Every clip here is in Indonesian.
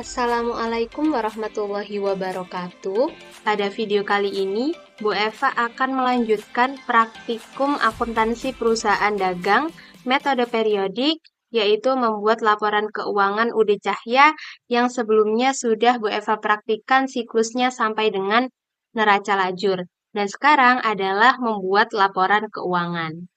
Assalamualaikum warahmatullahi wabarakatuh. Pada video kali ini, Bu Eva akan melanjutkan praktikum akuntansi perusahaan dagang, metode periodik, yaitu membuat laporan keuangan UD Cahya yang sebelumnya sudah Bu Eva praktikkan siklusnya sampai dengan neraca lajur. Dan sekarang adalah membuat laporan keuangan.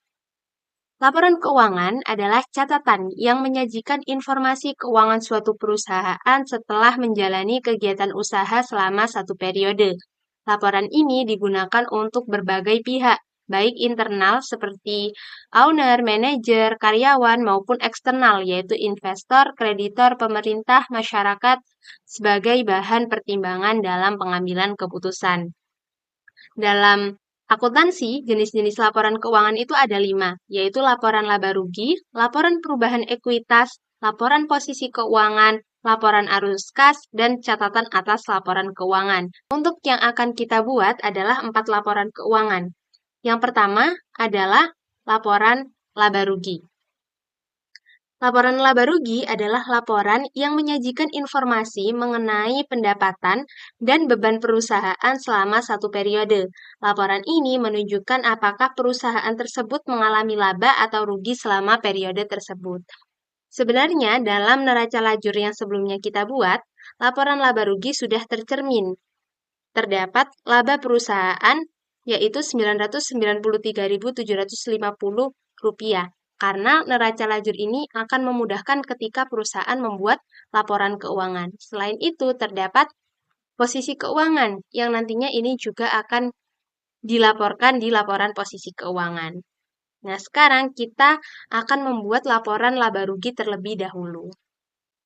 Laporan keuangan adalah catatan yang menyajikan informasi keuangan suatu perusahaan setelah menjalani kegiatan usaha selama satu periode. Laporan ini digunakan untuk berbagai pihak, baik internal seperti owner, manajer, karyawan, maupun eksternal, yaitu investor, kreditor, pemerintah, masyarakat, sebagai bahan pertimbangan dalam pengambilan keputusan. Dalam akuntansi, jenis-jenis laporan keuangan itu ada 5, yaitu laporan laba rugi, laporan perubahan ekuitas, laporan posisi keuangan, laporan arus kas, dan catatan atas laporan keuangan. Untuk yang akan kita buat adalah 4 laporan keuangan. Yang pertama adalah laporan laba rugi. Laporan laba rugi adalah laporan yang menyajikan informasi mengenai pendapatan dan beban perusahaan selama satu periode. Laporan ini menunjukkan apakah perusahaan tersebut mengalami laba atau rugi selama periode tersebut. Sebenarnya, dalam neraca lajur yang sebelumnya kita buat, laporan laba rugi sudah tercermin. Terdapat laba perusahaan yaitu Rp993.750 karena neraca lajur ini akan memudahkan ketika perusahaan membuat laporan keuangan. Selain itu, terdapat posisi keuangan yang nantinya ini juga akan dilaporkan di laporan posisi keuangan. Nah, sekarang kita akan membuat laporan laba rugi terlebih dahulu.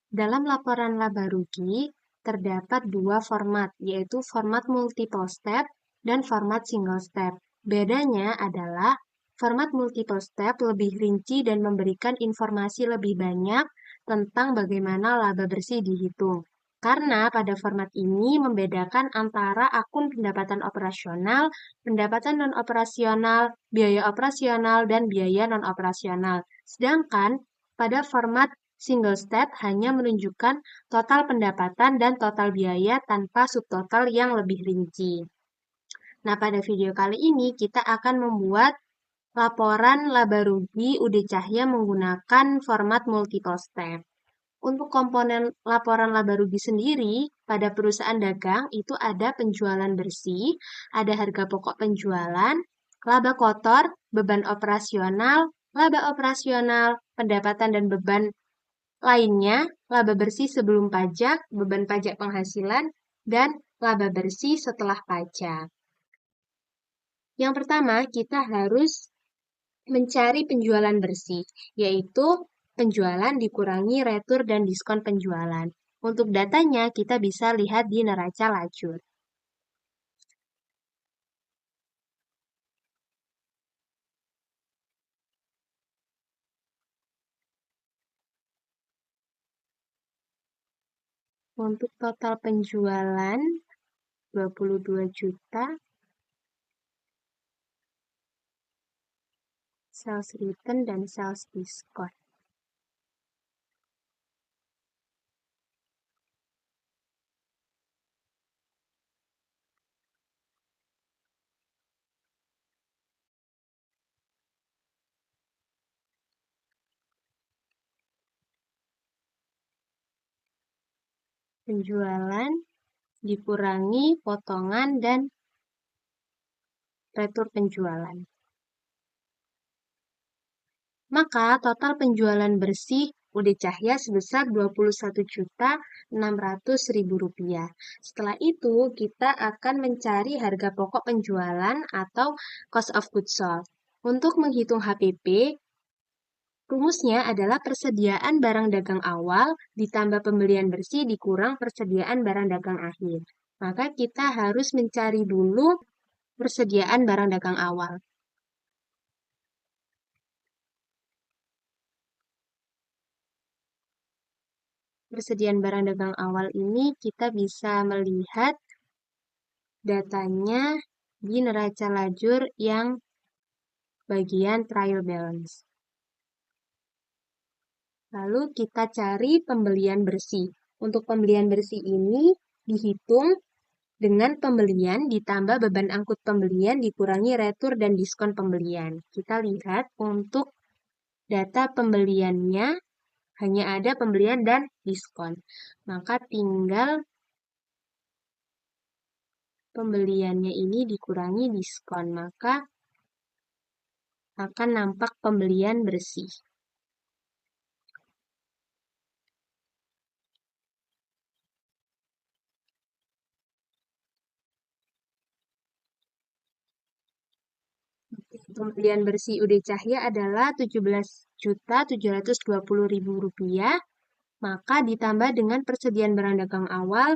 Dalam laporan laba rugi, terdapat 2 format, yaitu format multiple step dan format single step. Bedanya adalah format multiple step lebih rinci dan memberikan informasi lebih banyak tentang bagaimana laba bersih dihitung. Karena pada format ini membedakan antara akun pendapatan operasional, pendapatan non-operasional, biaya operasional, dan biaya non-operasional. Sedangkan pada format single step hanya menunjukkan total pendapatan dan total biaya tanpa subtotal yang lebih rinci. Nah, pada video kali ini kita akan membuat laporan laba rugi UD Cahya menggunakan format multiple step. Untuk komponen laporan laba rugi sendiri, pada perusahaan dagang itu ada penjualan bersih, ada harga pokok penjualan, laba kotor, beban operasional, laba operasional, pendapatan dan beban lainnya, laba bersih sebelum pajak, beban pajak penghasilan, dan laba bersih setelah pajak. Yang pertama, kita harus mencari penjualan bersih, yaitu penjualan dikurangi retur dan diskon penjualan. Untuk datanya, kita bisa lihat di neraca lajur. Untuk total penjualan 22 juta, sales return dan sales diskon. Penjualan dikurangi potongan dan retur penjualan. Maka total penjualan bersih UD Cahya sebesar Rp21.600.000. Setelah itu, kita akan mencari harga pokok penjualan atau cost of goods sold. Untuk menghitung HPP, rumusnya adalah persediaan barang dagang awal ditambah pembelian bersih dikurang persediaan barang dagang akhir. Maka kita harus mencari dulu persediaan barang dagang awal. Persediaan barang dagang awal ini kita bisa melihat datanya di neraca lajur yang bagian trial balance. Lalu kita cari pembelian bersih. Untuk pembelian bersih ini dihitung dengan pembelian ditambah beban angkut pembelian dikurangi retur dan diskon pembelian. Kita lihat untuk data pembeliannya hanya ada pembelian dan diskon. Maka tinggal pembeliannya ini dikurangi diskon, maka akan nampak pembelian bersih. Pembelian bersih UD Cahya adalah Rp17.720.000, maka ditambah dengan persediaan barang dagang awal,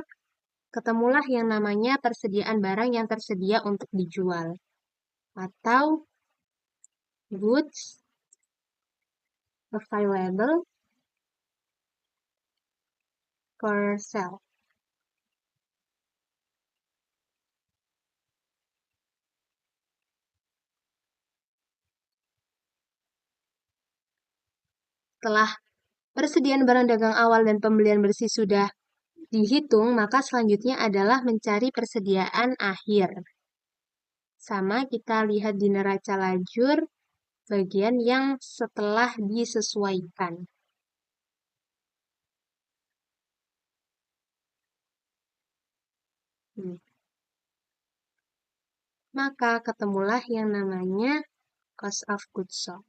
ketemulah yang namanya persediaan barang yang tersedia untuk dijual, atau goods available for sale. Setelah persediaan barang dagang awal dan pembelian bersih sudah dihitung, maka selanjutnya adalah mencari persediaan akhir. Sama kita lihat di neraca lajur, bagian yang setelah disesuaikan. Maka ketemulah yang namanya cost of goods sold.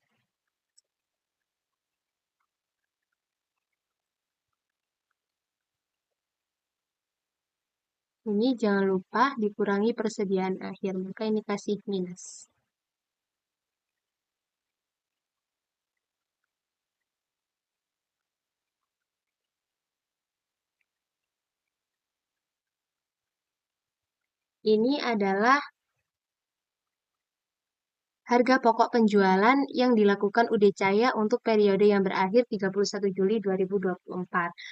Ini jangan lupa dikurangi persediaan akhir, maka ini kasih minus. Ini adalah harga pokok penjualan yang dilakukan UD Cahya untuk periode yang berakhir 31 Juli 2024.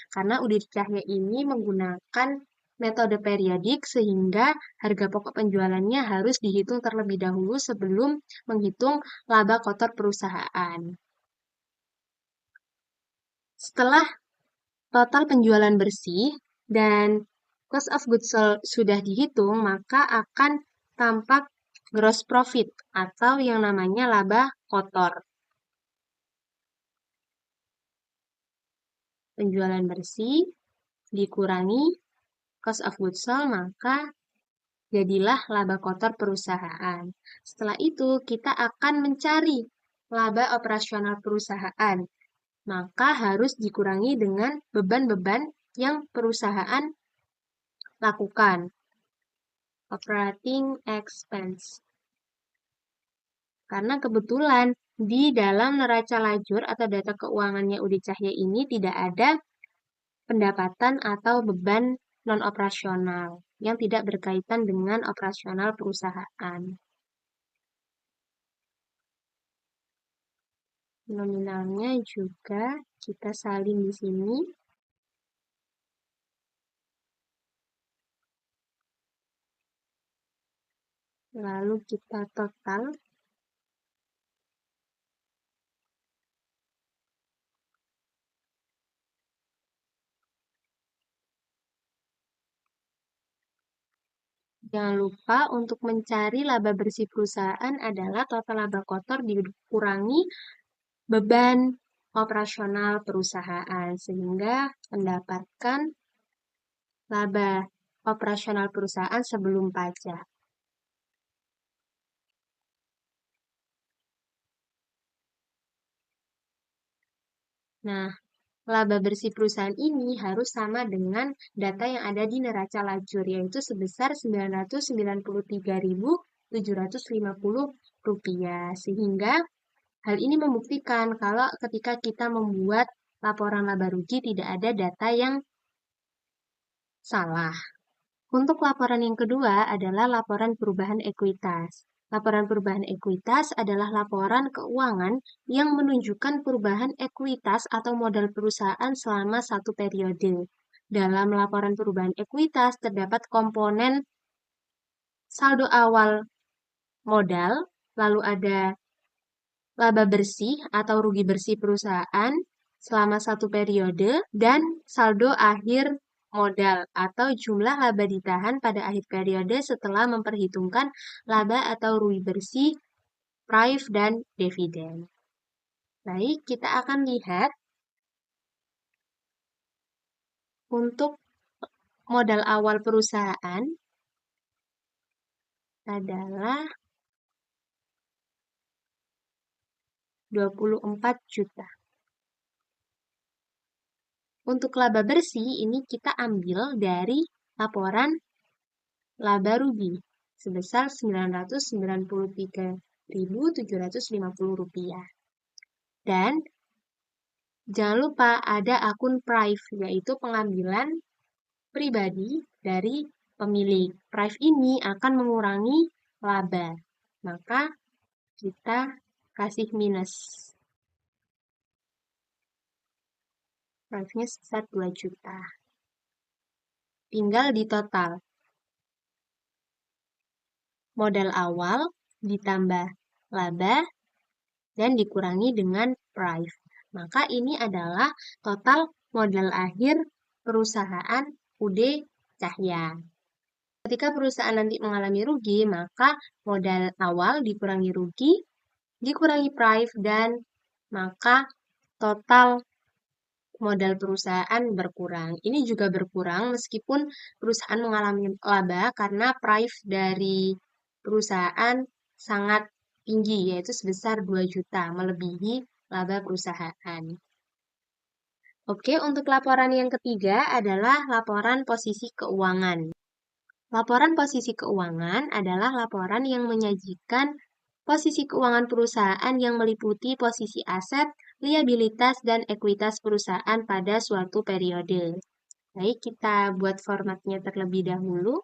Karena UD Cahya ini menggunakan metode periodik sehingga harga pokok penjualannya harus dihitung terlebih dahulu sebelum menghitung laba kotor perusahaan. Setelah total penjualan bersih dan cost of goods sold sudah dihitung, maka akan tampak gross profit atau yang namanya laba kotor. Penjualan bersih dikurangi cost of goods sold, maka jadilah laba kotor perusahaan. Setelah itu, kita akan mencari laba operasional perusahaan. Maka harus dikurangi dengan beban-beban yang perusahaan lakukan. Operating expense. Karena kebetulan di dalam neraca lajur atau data keuangannya UD Cahya ini tidak ada pendapatan atau beban non-operasional yang tidak berkaitan dengan operasional perusahaan. Nominalnya juga kita salin di sini. Lalu kita total. Jangan lupa untuk mencari laba bersih perusahaan adalah total laba kotor dikurangi beban operasional perusahaan sehingga mendapatkan laba operasional perusahaan sebelum pajak. Nah, laba bersih perusahaan ini harus sama dengan data yang ada di neraca lajur, yaitu sebesar Rp993.750. Sehingga hal ini membuktikan kalau ketika kita membuat laporan laba rugi tidak ada data yang salah. Untuk laporan yang kedua adalah laporan perubahan ekuitas. Laporan perubahan ekuitas adalah laporan keuangan yang menunjukkan perubahan ekuitas atau modal perusahaan selama satu periode. Dalam laporan perubahan ekuitas terdapat komponen saldo awal modal, lalu ada laba bersih atau rugi bersih perusahaan, selama satu periode, dan saldo akhir modal atau jumlah laba ditahan pada akhir periode setelah memperhitungkan laba atau rugi bersih, pref, dan dividen. Baik, kita akan lihat untuk modal awal perusahaan adalah 24 juta. Untuk laba bersih ini kita ambil dari laporan laba rugi sebesar Rp993.750. Dan jangan lupa ada akun pref, yaitu pengambilan pribadi dari pemilik. Pref ini akan mengurangi laba, maka kita kasih minus. Prefnya sebesar 2 juta. Tinggal di total. Modal awal ditambah laba dan dikurangi dengan pref. Maka ini adalah total modal akhir perusahaan UD Cahya. Ketika perusahaan nanti mengalami rugi, maka modal awal dikurangi rugi, dikurangi pref, dan maka total modal perusahaan berkurang. Ini juga berkurang meskipun perusahaan mengalami laba karena pref dari perusahaan sangat tinggi, yaitu sebesar 2 juta, melebihi laba perusahaan. Oke, untuk laporan yang ketiga adalah laporan posisi keuangan. Laporan posisi keuangan adalah laporan yang menyajikan posisi keuangan perusahaan yang meliputi posisi aset, liabilitas, dan ekuitas perusahaan pada suatu periode. Baik, kita buat formatnya terlebih dahulu.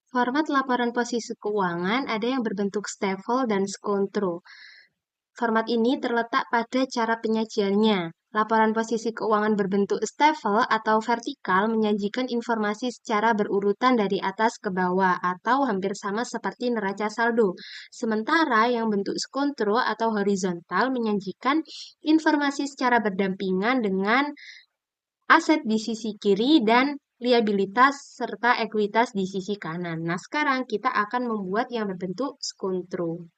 Format laporan posisi keuangan ada yang berbentuk staple dan skontro. Format ini terletak pada cara penyajiannya. Laporan posisi keuangan berbentuk staple atau vertikal menyajikan informasi secara berurutan dari atas ke bawah atau hampir sama seperti neraca saldo. Sementara yang bentuk skontro atau horizontal menyajikan informasi secara berdampingan dengan aset di sisi kiri dan liabilitas serta ekuitas di sisi kanan. Nah, sekarang kita akan membuat yang berbentuk skontro.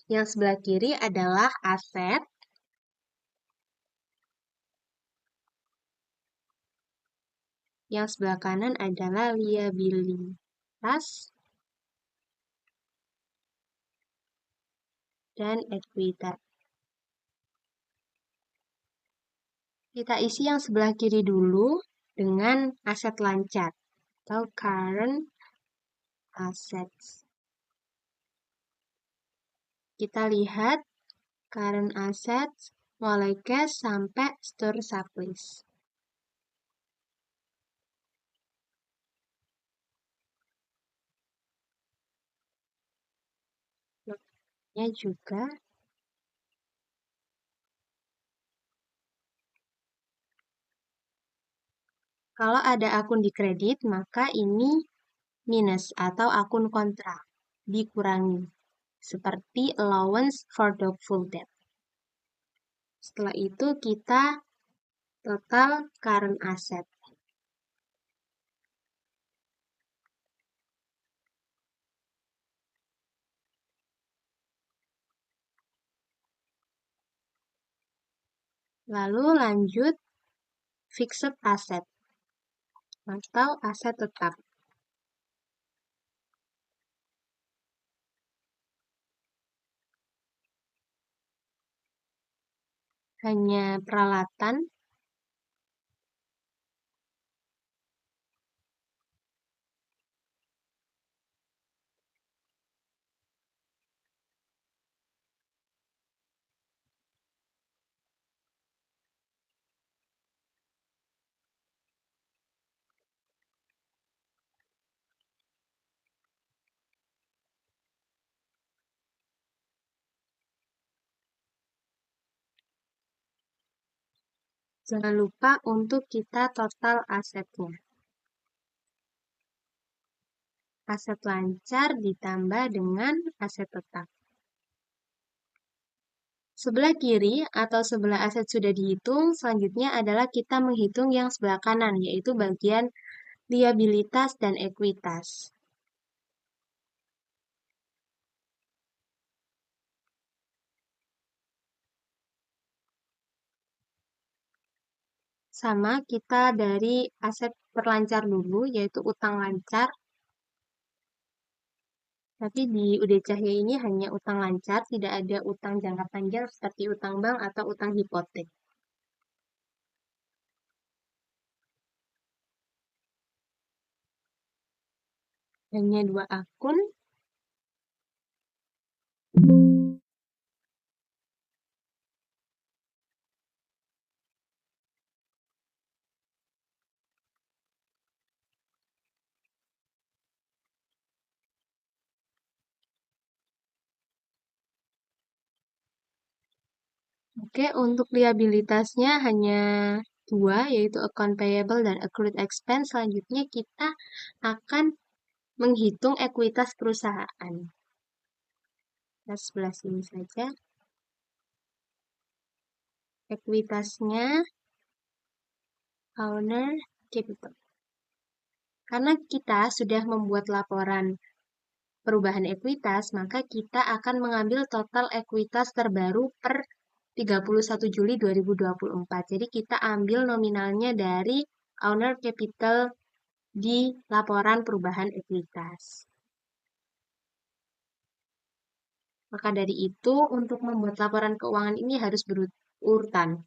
Yang sebelah kiri adalah aset, yang sebelah kanan adalah liabilitas dan ekuitas. Kita isi yang sebelah kiri dulu dengan aset lancar atau current assets. Kita lihat current assets mulai cash sampai store surplus. Nya juga kalau ada akun di kredit, maka ini minus atau akun kontra, dikurangi, seperti allowance for doubtful debt. Setelah itu kita total current asset. Lalu lanjut fixed asset atau aset tetap. Hanya peralatan, jangan lupa untuk kita total asetnya. Aset lancar ditambah dengan aset tetap. Sebelah kiri atau sebelah aset sudah dihitung, selanjutnya adalah kita menghitung yang sebelah kanan, yaitu bagian liabilitas dan ekuitas. Sama, kita dari aset terlancar dulu, yaitu utang lancar. Tapi di UD Cahya ini hanya utang lancar, tidak ada utang jangka panjang seperti utang bank atau utang hipotek. Hanya dua akun. Oke, untuk liabilitasnya hanya dua, yaitu account payable dan accrued expense. Selanjutnya kita akan menghitung ekuitas perusahaan. Kita sebelah sini saja. Ekuitasnya owner capital. Karena kita sudah membuat laporan perubahan ekuitas, maka kita akan mengambil total ekuitas terbaru per 31 Juli 2024. Jadi kita ambil nominalnya dari owner capital di laporan perubahan ekuitas. Maka dari itu, untuk membuat laporan keuangan ini harus berurutan.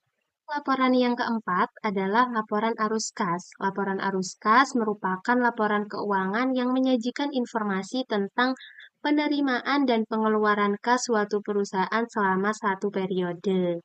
Laporan yang keempat adalah laporan arus kas. Laporan arus kas merupakan laporan keuangan yang menyajikan informasi tentang penerimaan dan pengeluaran kas suatu perusahaan selama satu periode.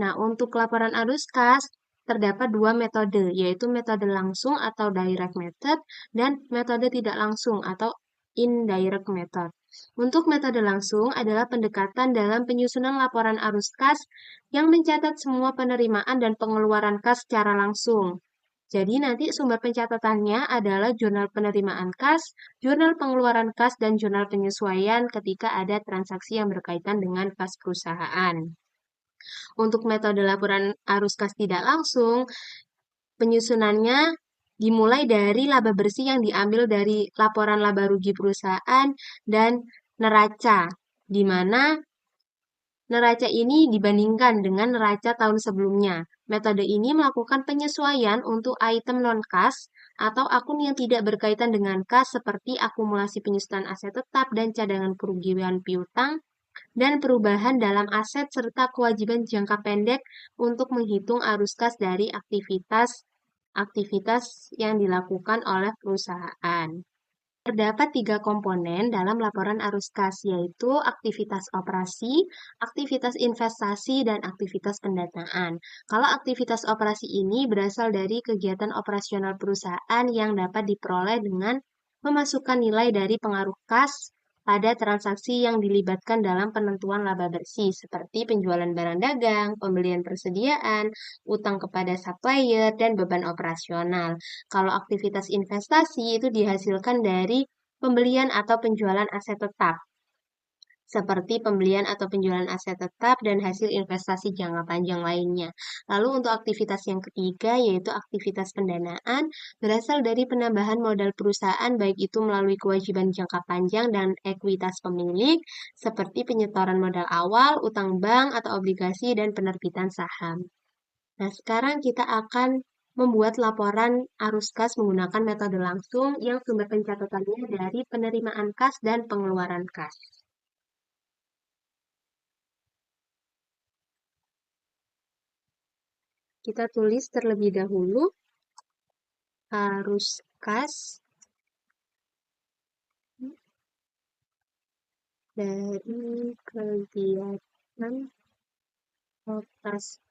Nah, untuk laporan arus kas, terdapat dua metode, yaitu metode langsung atau direct method dan metode tidak langsung atau indirect method. Untuk metode langsung adalah pendekatan dalam penyusunan laporan arus kas yang mencatat semua penerimaan dan pengeluaran kas secara langsung. Jadi nanti sumber pencatatannya adalah jurnal penerimaan kas, jurnal pengeluaran kas, dan jurnal penyesuaian ketika ada transaksi yang berkaitan dengan kas perusahaan. Untuk metode laporan arus kas tidak langsung, penyusunannya dimulai dari laba bersih yang diambil dari laporan laba rugi perusahaan dan neraca, di mana neraca ini dibandingkan dengan neraca tahun sebelumnya. Metode ini melakukan penyesuaian untuk item non-kas atau akun yang tidak berkaitan dengan kas seperti akumulasi penyusutan aset tetap dan cadangan kerugian piutang, dan perubahan dalam aset serta kewajiban jangka pendek untuk menghitung arus kas dari aktivitas yang dilakukan oleh perusahaan. Terdapat tiga komponen dalam laporan arus kas, yaitu aktivitas operasi, aktivitas investasi, dan aktivitas pendanaan. Kalau aktivitas operasi ini berasal dari kegiatan operasional perusahaan yang dapat diperoleh dengan memasukkan nilai dari pengaruh kas pada transaksi yang dilibatkan dalam penentuan laba bersih, seperti penjualan barang dagang, pembelian persediaan, utang kepada supplier, dan beban operasional. Kalau aktivitas investasi itu dihasilkan dari pembelian atau penjualan aset tetap, seperti pembelian atau penjualan aset tetap dan hasil investasi jangka panjang lainnya. Lalu untuk aktivitas yang ketiga, yaitu aktivitas pendanaan, berasal dari penambahan modal perusahaan, baik itu melalui kewajiban jangka panjang dan ekuitas pemilik, seperti penyetoran modal awal, utang bank atau obligasi, dan penerbitan saham. Nah, sekarang kita akan membuat laporan arus kas menggunakan metode langsung yang sumber pencatatannya dari penerimaan kas dan pengeluaran kas. Kita tulis terlebih dahulu arus kas dari kegiatan operasi.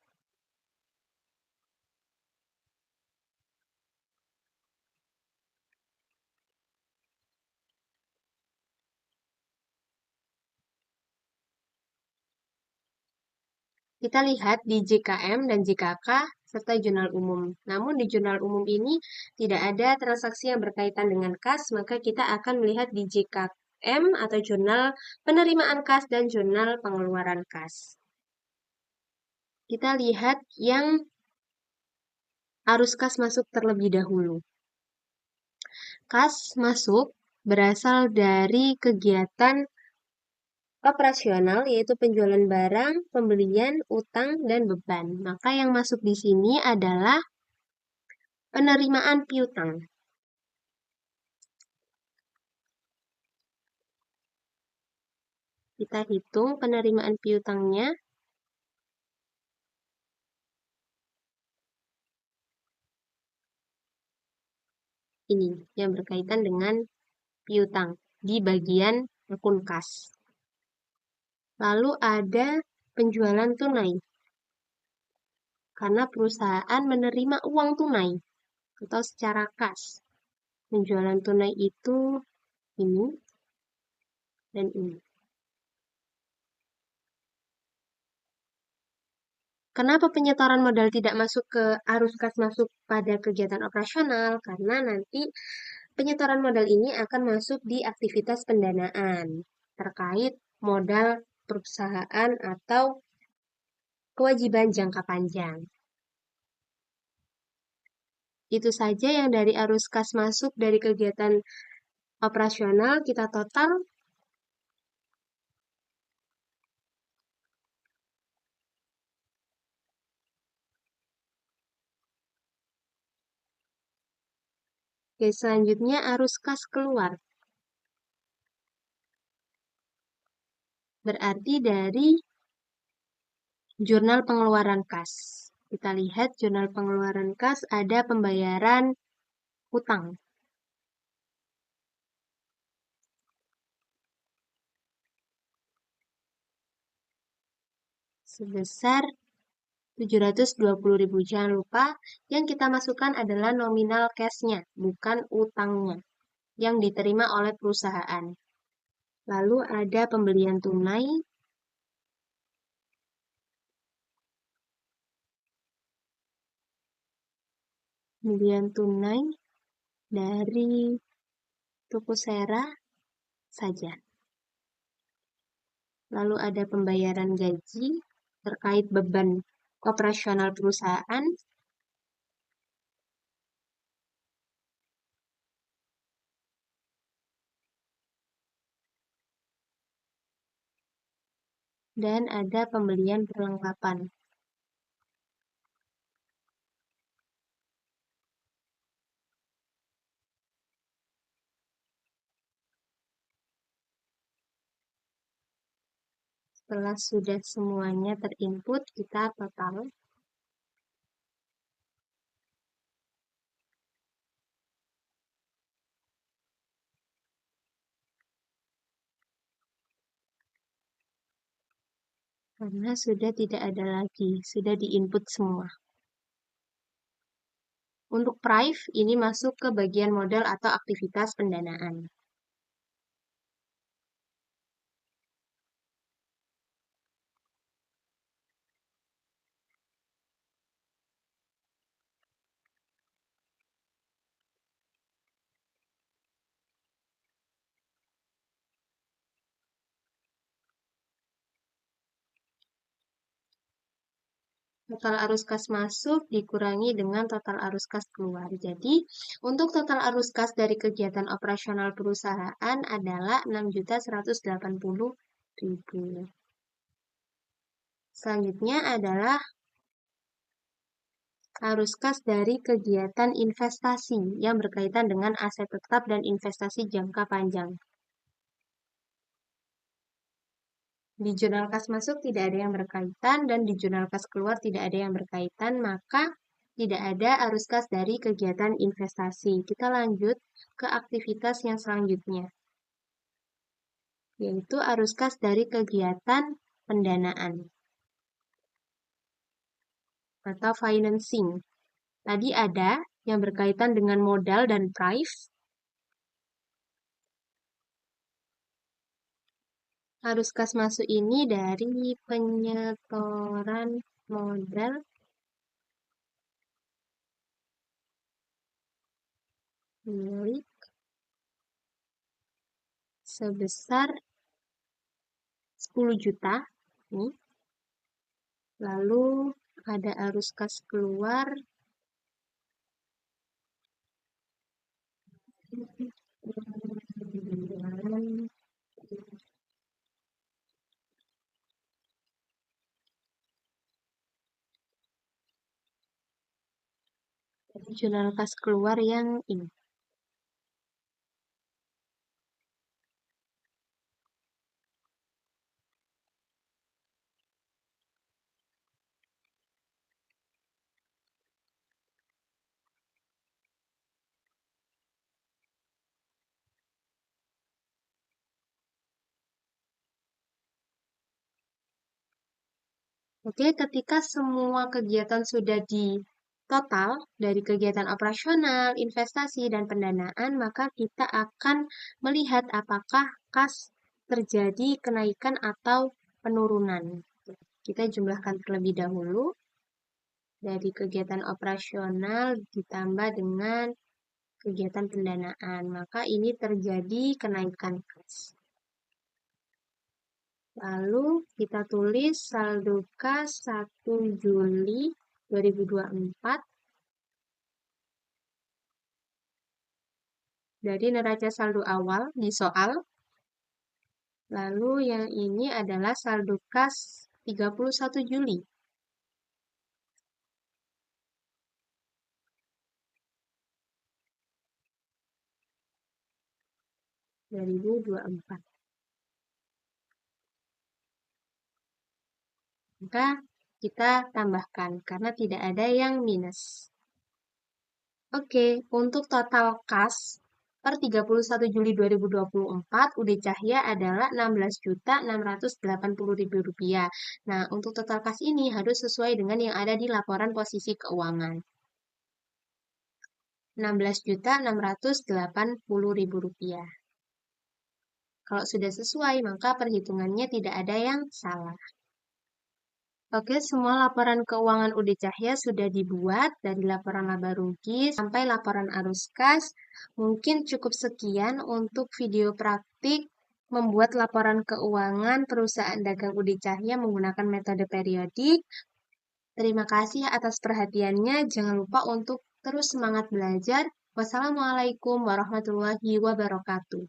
Kita lihat di JKM dan JKK serta jurnal umum. Namun di jurnal umum ini tidak ada transaksi yang berkaitan dengan kas, maka kita akan melihat di JKM atau jurnal penerimaan kas dan jurnal pengeluaran kas. Kita lihat yang arus kas masuk terlebih dahulu. Kas masuk berasal dari kegiatan operasional, yaitu penjualan barang, pembelian, utang, dan beban. Maka yang masuk di sini adalah penerimaan piutang. Kita hitung penerimaan piutangnya. Ini yang berkaitan dengan piutang di bagian akun kas. Lalu ada penjualan tunai. Karena perusahaan menerima uang tunai atau secara kas. Penjualan tunai itu ini dan ini. Kenapa penyetoran modal tidak masuk ke arus kas masuk pada kegiatan operasional? Karena nanti penyetoran modal ini akan masuk di aktivitas pendanaan terkait modal perusahaan atau kewajiban jangka panjang. Itu saja yang dari arus kas masuk dari kegiatan operasional kita total. Oke, selanjutnya arus kas keluar. Berarti dari jurnal pengeluaran kas. Kita lihat jurnal pengeluaran kas ada pembayaran utang. Sebesar 720.000. Jangan lupa yang kita masukkan adalah nominal cash-nya, bukan utangnya yang diterima oleh perusahaan. Lalu ada pembelian tunai. Pembelian tunai dari toko Sera saja. Lalu ada pembayaran gaji terkait beban operasional perusahaan. Dan ada pembelian perlengkapan. Setelah sudah semuanya terinput, kita total. Karena sudah tidak ada lagi, sudah diinput semua. Untuk prive, ini masuk ke bagian modal atau aktivitas pendanaan. Total arus kas masuk dikurangi dengan total arus kas keluar. Jadi, untuk total arus kas dari kegiatan operasional perusahaan adalah 6.180.000. Selanjutnya adalah arus kas dari kegiatan investasi yang berkaitan dengan aset tetap dan investasi jangka panjang. Di jurnal kas masuk tidak ada yang berkaitan dan di jurnal kas keluar tidak ada yang berkaitan, maka tidak ada arus kas dari kegiatan investasi. Kita lanjut ke aktivitas yang selanjutnya, yaitu arus kas dari kegiatan pendanaan atau financing. Tadi ada yang berkaitan dengan modal dan prive. Arus kas masuk ini dari penyetoran modal milik sebesar 10 juta. Nih. Lalu ada arus kas keluar. Jurnal kas keluar yang ini. Oke, ketika semua kegiatan sudah di total dari kegiatan operasional, investasi, dan pendanaan, maka kita akan melihat apakah kas terjadi kenaikan atau penurunan. Kita jumlahkan terlebih dahulu dari kegiatan operasional ditambah dengan kegiatan pendanaan, maka ini terjadi kenaikan kas. Lalu kita tulis saldo kas 1 Juli 2024 dari neraca saldo awal di soal. Lalu yang ini adalah saldo kas 31 Juli. Maka kita tambahkan karena tidak ada yang minus. Oke, untuk total kas per 31 Juli 2024 UD Cahya adalah Rp16.680.000. Nah, untuk total kas ini harus sesuai dengan yang ada di laporan posisi keuangan. Rp16.680.000. Kalau sudah sesuai, maka perhitungannya tidak ada yang salah. Oke, semua laporan keuangan UD Cahya sudah dibuat dari laporan laba rugi sampai laporan arus kas. Mungkin cukup sekian untuk video praktik membuat laporan keuangan perusahaan dagang UD Cahya menggunakan metode periodik. Terima kasih atas perhatiannya. Jangan lupa untuk terus semangat belajar. Wassalamualaikum warahmatullahi wabarakatuh.